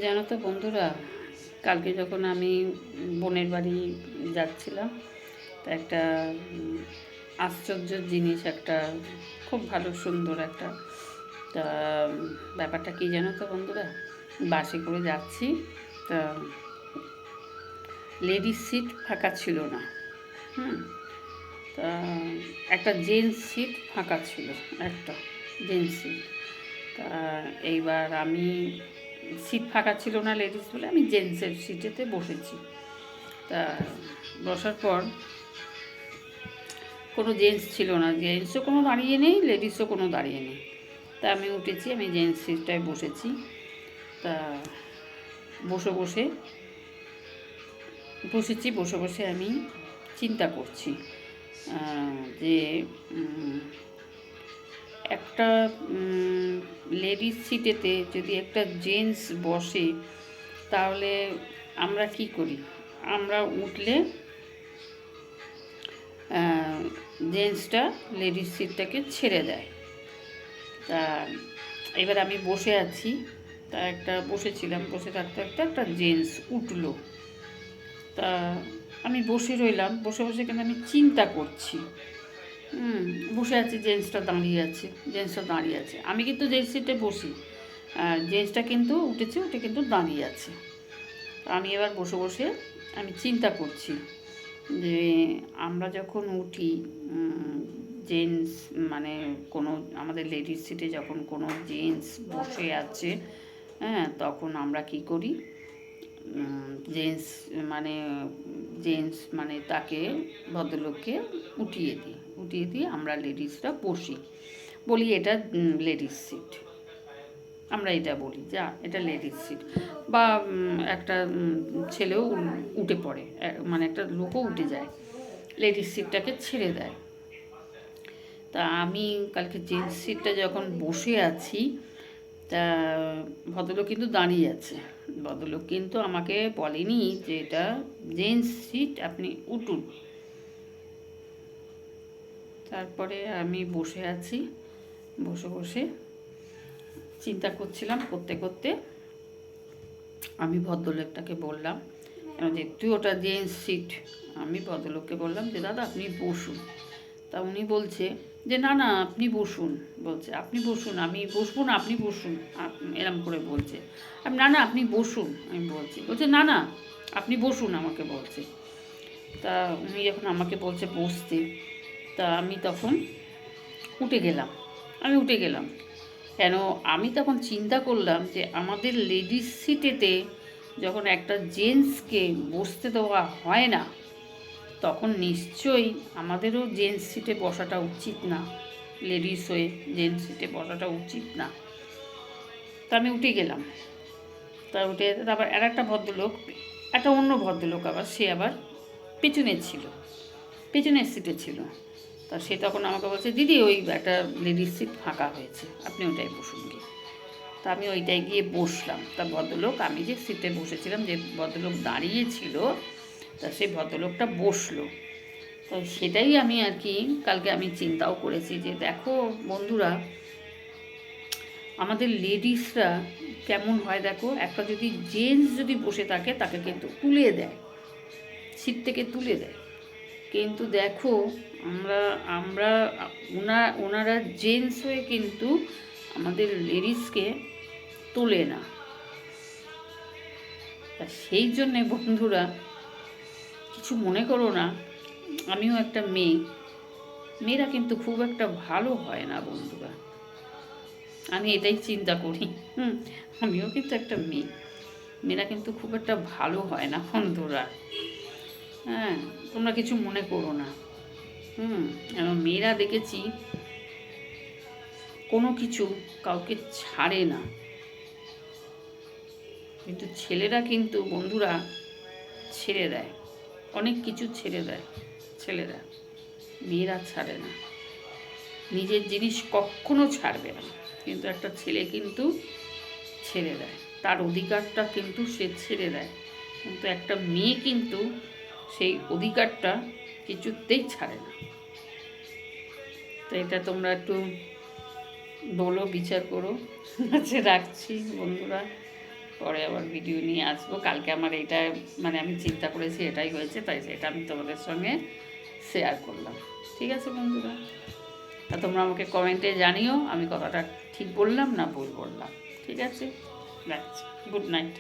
জানো তো বন্ধুরা, কালকে যখন আমি বোনের বাড়ি যাচ্ছিলাম, তা একটা আশ্চর্যের জিনিস, একটা খুব ভালো সুন্দর একটা তা ব্যাপারটা কি জানো তো বন্ধুরা, বাসে করে যাচ্ছি। তা লেডিস সিট ফাঁকা ছিল না। হুম তা একটা জেন্টস সিট ফাঁকা ছিল, একটা জেন্টস সিট। তা এইবার আমি সিট ফাঁকা ছিল না লেডিস বলে আমি জেন্টসের সিটেতে বসেছি। তা বসার পর কোনো জেন্টস ছিল না, জেন্টসও কোনো দাঁড়িয়ে নেই, লেডিসও কোনো দাঁড়িয়ে নেই। তা আমি উঠেছি, আমি জেন্টস সিটটায় বসেছি। তা বসে বসে বসে বসে আমি চিন্তা করছি যে একটা লেডিস সিটেতে যদি একটা জেন্টস বসে, তাহলে আমরা কি করি? আমরা উঠলে জেন্টসটা লেডিস সিটটাকে ছেড়ে দেয়। তা এবার আমি বসে আছি, তা বসেছিলাম, বসে থাকতে থাকতে একটা জেন্টস উঠলো। তা আমি বসে রইলাম, বসে বসে কিন্তু আমি চিন্তা করছি। বসে আছি, জেন্টসটা দাঁড়িয়ে আছে, আমি কিন্তু জেন্টস সিটে বসি, জেন্টসটা কিন্তু উঠে কিন্তু দাঁড়িয়ে আছে। আমি এবার বসে বসে আমি চিন্তা করছি যে আমরা যখন উঠি, জেন্টস মানে কোনো আমাদের লেডিস সিটে যখন কোনো জেন্টস বসে আছে, হ্যাঁ, তখন আমরা কি করি? জেন্টস মানে তাকে, ভদ্রলোককে উঠিয়ে দিই আমরা লেডিসরা বসি, বলি এটা লেডিস সিট, আমরা এটা বলি যা এটা লেডিস সিট। বা একটা ছেলেও উঠে পড়ে, মানে একটা লোকও উঠে যায়, লেডিস সিটটাকে ছেড়ে দেয়। তা আমি কালকে জেন্টস সিটটা যখন বসে আছি, তা ভদ্রলোক কিন্তু দাঁড়িয়ে আছে। ভদ্রলোক কিন্তু আমাকে বলেনি যে এটা জেন্টস সিট, আপনি উঠুন। তারপরে আমি বসে আছি, বসে বসে চিন্তা করছিলাম, করতে করতে আমি ভদ্রলোকটাকে বললাম, যেহেতু ওটা জেন্টস সিট, আমি ভদ্রলোককে বললাম যে দাদা আপনি বসুন। তা উনি বলছে যে না না আপনি বসুন, বলছে আপনি বসুন, আমি বসবো না, আপনি বসুন, এরম করে বলছে। আমি না না আপনি বসুন, আমি বলছে না না আপনি বসুন, আমাকে বলছে। তা উনি যখন আমাকে বলছে বসতে, তা আমি তখন উঠে গেলাম। কেন? আমি তখন চিন্তা করলাম যে আমাদের লেডিস সিটেতে যখন একটা জেন্টসকে বসতে দেওয়া হয় না, তখন নিশ্চয়ই আমাদেরও জেন্টস সিটে বসাটা উচিত না, লেডিস হয়ে জেন্টস সিটে বসাটা উচিত না। তা আমি উঠে গেলাম। তা উঠে তারপর একটা ভদ্রলোক, একটা অন্য ভদ্রলোক আবার, সে আবার পেছনের সিটে ছিল। তা সে তখন আমাকে বলছে দিদি ওই একটা লেডিস সিট ফাঁকা হয়েছে, আপনি ওইটাই বসুন গিয়ে। তা আমি ওইটাই গিয়ে বসলাম। তা ভদ্রলোক, আমি যে সিটে বসেছিলাম, যে ভদ্রলোক দাঁড়িয়েছিল, তা সেই ভদ্রলোকটা বসলো। তো সেটাই আমি আর কি কালকে আমি চিন্তাও করেছি যে দেখো বন্ধুরা, আমাদের লেডিসরা কেমন হয় দেখো, একটা যদি জেন্টস যদি বসে থাকে তাকে কিন্তু তুলে দেয়, সিট থেকে তুলে দেয়। কিন্তু দেখো আমরা আমরা ওনারা জেন্টস হয়ে কিন্তু আমাদের লেডিসকে তোলে না। তা সেই জন্যে বন্ধুরা, কিছু মনে করো না, আমিও একটা মেয়েরা কিন্তু খুব একটা ভালো হয় না বন্ধুরা, আমি এটাই চিন্তা করি। আমিও কিন্তু একটা মেয়েরা কিন্তু খুব একটা ভালো হয় না বন্ধুরা। হ্যাঁ, তোমরা কিছু মনে করো না। মেয়েরা দেখেছি কোনো কিছু কাউকে ছাড়ে না, কিন্তু ছেলেরা কিন্তু বন্ধুরা ছেড়ে দেয়, অনেক কিছু ছেড়ে দেয় ছেলেরা, মেয়েরা ছাড়ে না, নিজের জিনিস কখনো ছাড়বে না, কিন্তু একটা ছেলে কিন্তু ছেড়ে দেয়, তার অধিকারটা কিন্তু সে ছেড়ে দেয়। কিন্তু একটা মেয়ে কিন্তু সেই অধিকারটা কিছুতেই ছাড়ে না। তো এটা তোমরা একটু বলো, বিচার করো। আচ্ছা রাখছি বন্ধুরা, পরে আবার ভিডিও নিয়ে আসবো। কালকে আমার এইটা মানে আমি চিন্তা করেছি এটাই হয়েছে, তাই সেটা আমি তোমাদের সঙ্গে শেয়ার করলাম। ঠিক আছে বন্ধুরা, তা তোমরা আমাকে কমেন্টে জানিও আমি কথাটা ঠিক বললাম না ভুল বললাম। ঠিক আছে, রাখছি। Good night.